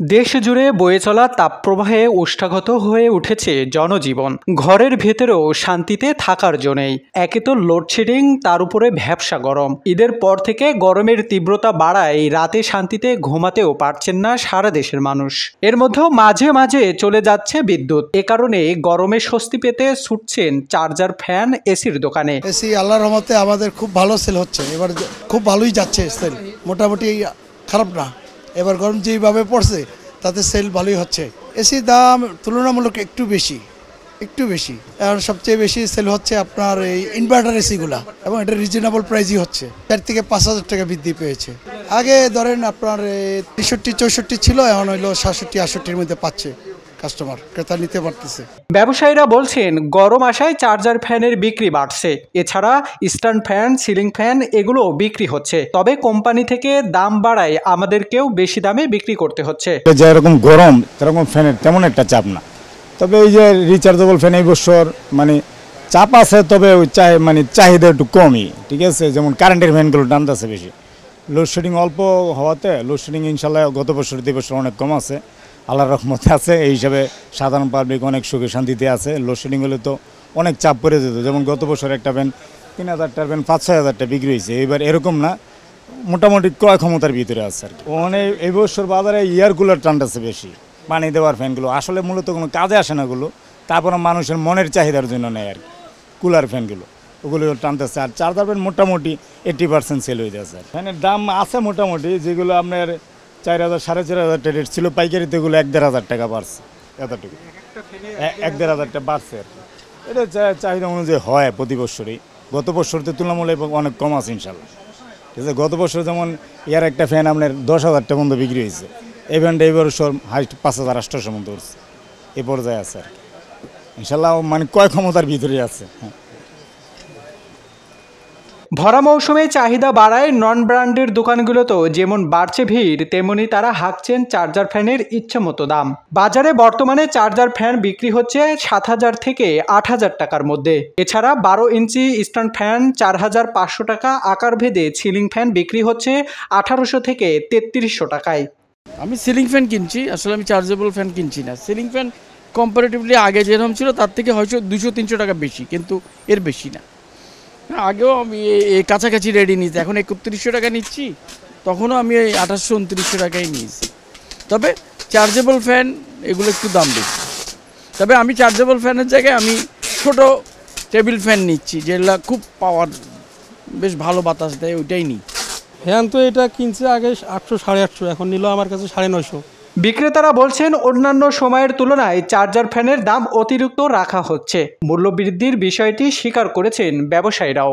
দেশ জুড়ে বয়ে চলা তাপপ্রবাহে ওষ্ঠাগত হয়ে উঠেছে জনজীবন। ঘরের ভেতরেও শান্তিতে থাকার জন্যই একে তো লোডশেডিং, তার উপরে ভ্যাপসা গরম। ঈদের পর থেকে গরমের তীব্রতা বাড়ায় রাতে শান্তিতে ঘুমাতেও পারছেন না সারা দেশের মানুষ। এর মধ্যেও মাঝে মাঝে চলে যাচ্ছে বিদ্যুৎ। এ কারণে গরমে স্বস্তি পেতে ছুটছেন চার্জার, ফ্যান, এসির দোকানে। এসি আল্লাহর রহমতে আমাদের খুব ভালো সেল হচ্ছে, এবার খুব ভালোই যাচ্ছে সেল, মোটামুটি খারাপ না। এবার গরম যেভাবে পড়ছে তাতে সেল ভালোই হচ্ছে। এসি দাম তুলনামূলক একটু বেশি। আর সবচেয়ে বেশি সেল হচ্ছে আপনার এই ইনভার্টার এসিগুলা, এবং এটা রিজনেবল প্রাইসই হচ্ছে। 4 থেকে 5,000 টাকা বৃদ্ধি পেয়েছে। আগে ধরেন আপনার 63-64 ছিল, এখন হইলো 67-68-র মধ্যে পাচ্ছে কাস্টমার, ক্রেতা নিতে পারতেছে। ব্যবসায়ীরা বলছেন গরম আসায় চার্জার ফ্যানের বিক্রি বাড়ছে। এছাড়া স্ট্যান্ড ফ্যান, সিলিং ফ্যান এগুলো বিক্রি হচ্ছে। তবে কোম্পানি থেকে দাম বাড়ায় আমাদেরকেও বেশি দামে বিক্রি করতে হচ্ছে। যেরকম গরম সেরকম ফ্যানের তেমন একটা চাপ না। তবে এই যে রিচার্জেবল ফ্যান এই বছর মানে চাপ আছে, তবে ওই চাহিদা একটু কমই, ঠিক আছে। যেমন কারেন্টের ফ্যানগুলো দাম আছে বেশি। লোডশেডিং অল্প হওয়াতে লোডশেডিং ইনশাল্লাহ গত বছর 2 বছর অনেক কম আছে, আল্লাহর রহমতে আছে। এই হিসাবে সাধারণ পাবলিক অনেক সুখে শান্তিতে আছে। লোডশেডিং হলে তো অনেক চাপ পড়ে যেত। যেমন গত বছর একটা ফ্যান 3,000টার ফ্যান 5-6,000টা বিক্রি হয়েছে। এবার এরকম না, মোটামুটি ক্রয় ক্ষমতার ভিতরে আছে আর কি। অনেক এই বছর বাজারে এয়ার কুলার টানতেছে বেশি, পানি দেওয়ার ফ্যানগুলো আসলে মূলত কোনো কাজে আসে না ওগুলো, তারপরে মানুষের মনের চাহিদার জন্য নেয় আর কি। কুলার ফ্যানগুলো ওগুলো টানতেছে। আর চার্জার ফ্যান মোটামুটি 80% সেল হয়ে যাচ্ছে। ফ্যানের দাম আছে মোটামুটি, যেগুলো আপনার 4,000 4,500 টাকা রেট ছিল পাইকারিতে, এগুলো 1,500 টাকা বাড়ছে। এতটুকু 1,500 টাকা বাড়ছে আর কি। এটা চাহিদা অনুযায়ী হয় প্রতি বছরই। গত বছরতে তুলনামূলক অনেক কম আছে ইনশাল্লাহ, ঠিক আছে। গত বছর যেমন ইয়ার একটা ফ্যান আপনার 10,000 টাকা পর্যন্ত বিক্রি হয়েছে। এই ফ্যানটা এই বছর হাইস্ট 5,800 মতো উঠছে, এ পর্যায়ে আছে আর কি। ইনশাল্লাহ মানে ক্রয় ক্ষমতার ভিতরে আছে। হ্যাঁ, ভরা মৌসুমে চাহিদা বাড়ায় নন ব্র্যান্ডের দোকানগুলোতেও যেমন বাড়ছে ভিড়, তেমনি তারা হাঁকছেন চার্জার ফ্যানের ইচ্ছেমতো দাম। বাজারে বর্তমানে চার্জার ফ্যান বিক্রি হচ্ছে 7,000 থেকে 8,000 টাকার মধ্যে। এছাড়া 12 ইঞ্চি স্ট্যান্ড ফ্যান 4,500 টাকা, আকার ভেদে সিলিং ফ্যান বিক্রি হচ্ছে 1,800 থেকে 3,300 টাকায়। আমি সিলিং ফ্যান কিনছি, আসলে আমি চার্জেবল ফ্যান কিনছি না। সিলিং ফ্যান কম্পারেটিভলি আগে যেরকম ছিল তার থেকে হয়তো 200-300 টাকা বেশি, কিন্তু এর বেশি না। আগেও আমি এই কাছাকাছি রেডি নিয়েছি, এখন 3,100 টাকা নিচ্ছি, তখনও আমি এই 2,800-2,900 টাকাই নিয়েছি। তবে চার্জেবল ফ্যান এগুলো একটু দাম বেশি। তবে আমি চার্জেবল ফ্যানের জায়গায় আমি ছোট টেবিল ফ্যান নিচ্ছি, যেগুলো খুব পাওয়ার, বেশ ভালো বাতাস দেয়, ওইটাই নিই। ফ্যান তো এটা কিনছে আগে 800-850, এখন নিল আমার কাছে 950। বিক্রেতারা বলছেন অন্যান্য সময়ের তুলনায় চার্জার ফ্যানের দাম অতিরিক্ত রাখা হচ্ছে। মূল্যবৃদ্ধির বিষয়টি স্বীকার করেছেন ব্যবসায়ীরাও।